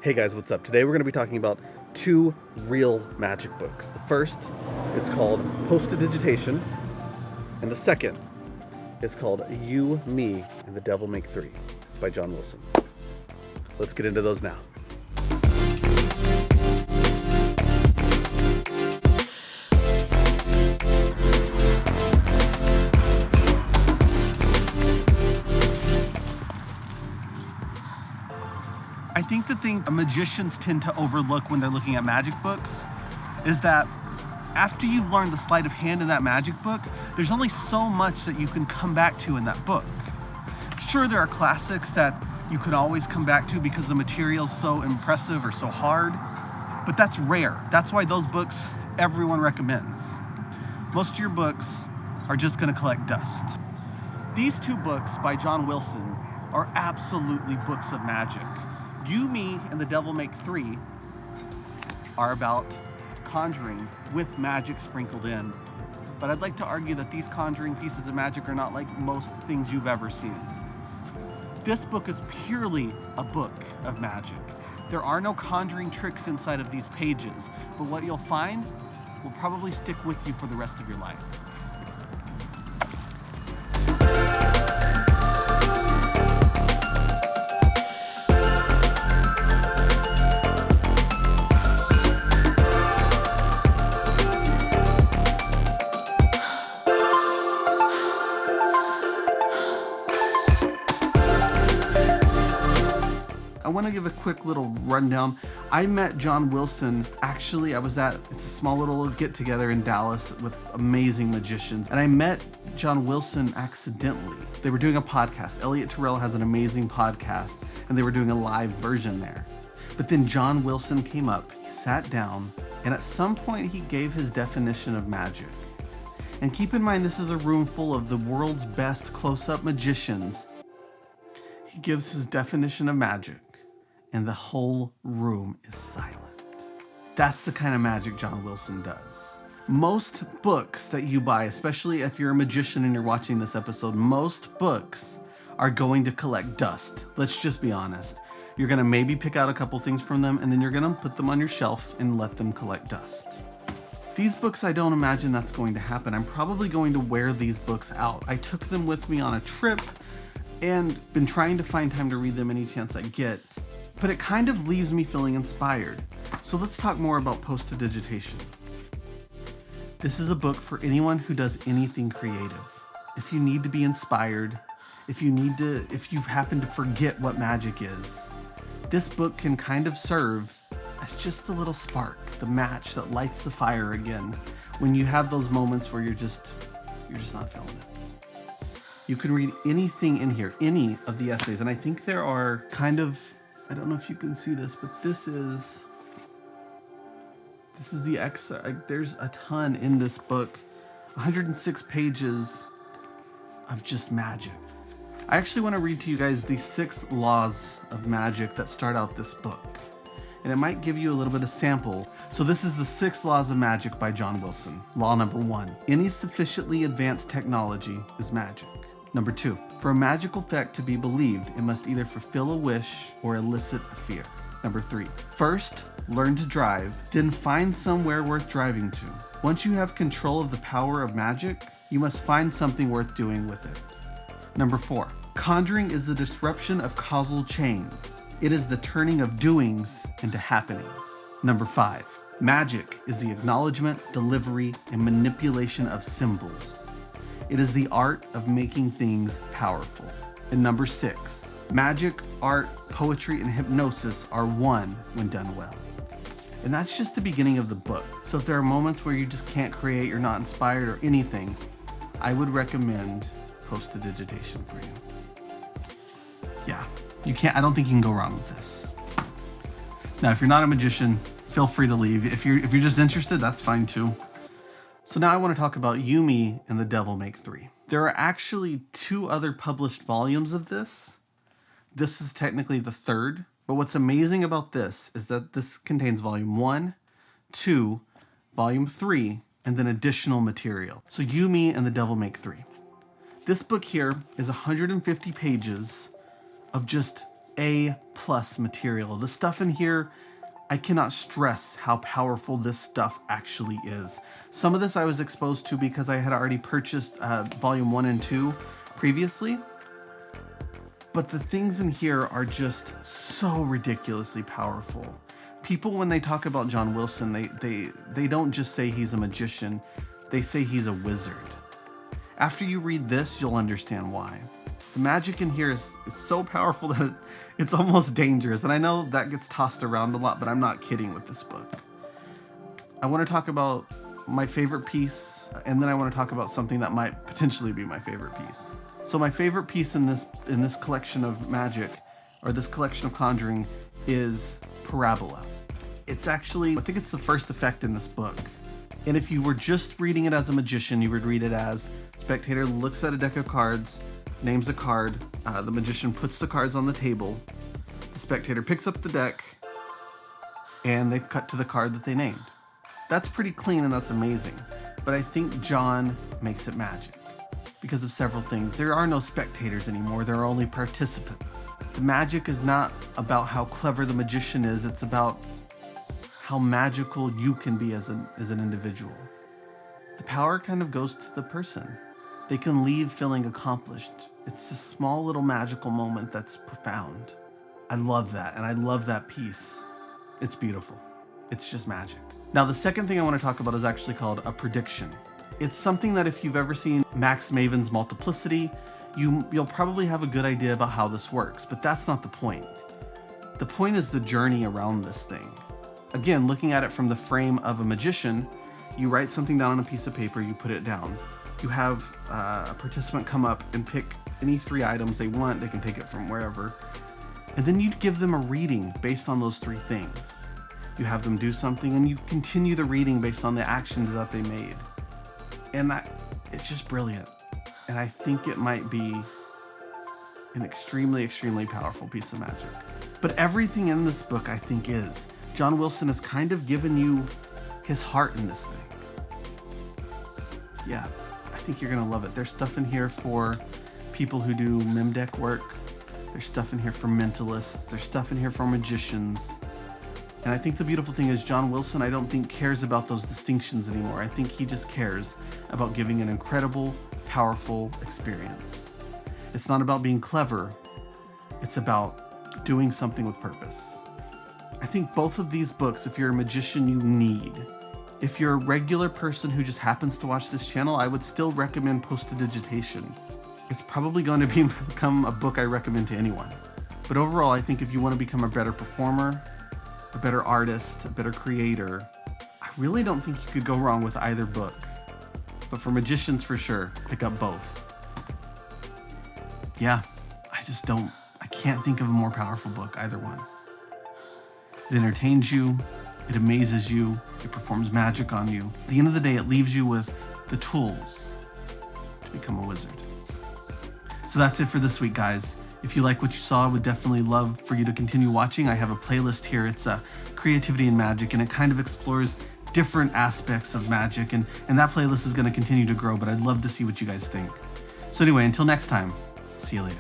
Hey guys, what's up? Today we're going to be talking about two real magic books. The first is called Postidigitation, and the second is called You, Me, and the Devil Make Three by John Wilson. Let's get into those now. I think the thing magicians tend to overlook when they're looking at magic books is that after you've learned the sleight of hand in that magic book, there's only so much that you can come back to in that book. Sure, there are classics that you could always come back to because the material's so impressive or so hard, but that's rare. That's why those books everyone recommends. Most of your books are just going to collect dust. These two books by John Wilson are absolutely books of magic. You, Me, and the Devil Make Three are about conjuring with magic sprinkled in. But I'd like to argue that these conjuring pieces of magic are not like most things you've ever seen. This book is purely a book of magic. There are no conjuring tricks inside of these pages, but what you'll find will probably stick with you for the rest of your life. I want to give a quick little rundown. I met John Wilson, actually, it's a small little get-together in Dallas with amazing magicians, and I met John Wilson accidentally. They were doing a podcast. Elliots has an amazing podcast, and they were doing a live version there. But then John Wilson came up, he sat down, and at some point he gave his definition of magic. And keep in mind, this is a room full of the world's best close-up magicians. He gives his definition of magic, and the whole room is silent. That's the kind of magic John Wilson does. Most books that you buy, especially if you're a magician and you're watching this episode, most books are going to collect dust. Let's just be honest. You're gonna maybe pick out a couple things from them, and then you're gonna put them on your shelf and let them collect dust. These books, I don't imagine that's going to happen. I'm probably going to wear these books out. I took them with me on a trip and been trying to find time to read them any chance I get. But it kind of leaves me feeling inspired. So let's talk more about Postidigitation. This is a book for anyone who does anything creative. If you need to be inspired, if you happen to forget what magic is, this book can kind of serve as just the little spark, the match that lights the fire again when you have those moments where you're just not feeling it. You can read anything in here, any of the essays, and I think there are I don't know if you can see this, but this is the excerpt. There's a ton in this book. 106 pages of just magic. I actually want to read to you guys the 6 laws of magic that start out this book. And it might give you a little bit of sample. So this is the 6 laws of magic by John Wilson. Law number 1, any sufficiently advanced technology is magic. Number 2, for a magical fact to be believed, it must either fulfill a wish or elicit a fear. Number 3, first, learn to drive, then find somewhere worth driving to. Once you have control of the power of magic, you must find something worth doing with it. Number 4, conjuring is the disruption of causal chains. It is the turning of doings into happenings. Number 5, magic is the acknowledgement, delivery, and manipulation of symbols. It is the art of making things powerful. And number 6, magic, art, poetry, and hypnosis are one when done well. And that's just the beginning of the book. So if there are moments where you just can't create, you're not inspired or anything, I would recommend Postidigitation for you. Yeah, I don't think you can go wrong with this. Now, if you're not a magician, feel free to leave. If you're just interested, that's fine too. So now I want to talk about You, Me, and the Devil Make Three. There are actually 2 other published volumes of this. This is technically the 3rd, but what's amazing about this is that this contains volume 1, 2, volume 3, and then additional material. So You, Me, and the Devil Make Three. This book here is 150 pages of just A+ material. The stuff in here, I cannot stress how powerful this stuff actually is. Some of this I was exposed to because I had already purchased volume 1 and 2 previously. But the things in here are just so ridiculously powerful. People, when they talk about John Wilson, they don't just say he's a magician, they say he's a wizard. After you read this, you'll understand why. The magic in here is so powerful that it's almost dangerous. And I know that gets tossed around a lot, but I'm not kidding with this book. I want to talk about my favorite piece, and then I want to talk about something that might potentially be my favorite piece. So my favorite piece in this collection of magic, or this collection of conjuring, is Parabola. It's actually, I think it's the first effect in this book. And if you were just reading it as a magician, you would read it as spectator looks at a deck of cards, names a card, the magician puts the cards on the table, the spectator picks up the deck, and they cut to the card that they named. That's pretty clean and that's amazing. But I think John makes it magic because of several things. There are no spectators anymore, there are only participants. The magic is not about how clever the magician is, it's about how magical you can be as an individual. The power kind of goes to the person. They can leave feeling accomplished. It's a small little magical moment that's profound. I love that, and I love that piece. It's beautiful. It's just magic. Now, the second thing I want to talk about is actually called a prediction. It's something that if you've ever seen Max Maven's Multiplicity, you'll probably have a good idea about how this works, but that's not the point. The point is the journey around this thing. Again, looking at it from the frame of a magician, you write something down on a piece of paper, you put it down. You have a participant come up and pick any 3 items they want, they can take it from wherever, and then you give them a reading based on those 3 things. You have them do something and you continue the reading based on the actions that they made. And it's just brilliant. And I think it might be an extremely, extremely powerful piece of magic. But everything in this book, I think, is. John Wilson has kind of given you his heart in this thing. Yeah, I think you're gonna love it. There's stuff in here for people who do mem deck work. There's stuff in here for mentalists. There's stuff in here for magicians. And I think the beautiful thing is John Wilson, I don't think cares about those distinctions anymore. I think he just cares about giving an incredible, powerful experience. It's not about being clever. It's about doing something with purpose. I think both of these books, if you're a magician, you need. If you're a regular person who just happens to watch this channel, I would still recommend Postidigitation. It's probably going to become a book I recommend to anyone. But overall, I think if you want to become a better performer, a better artist, a better creator, I really don't think you could go wrong with either book. But for magicians, for sure, pick up both. Yeah, I can't think of a more powerful book, either one. It entertains you, it amazes you, it performs magic on you. At the end of the day, it leaves you with the tools to become a wizard. So that's it for this week, guys. If you like what you saw, I would definitely love for you to continue watching. I have a playlist here. It's Creativity and Magic, and it kind of explores different aspects of magic, and that playlist is going to continue to grow, but I'd love to see what you guys think. So anyway, until next time, see you later.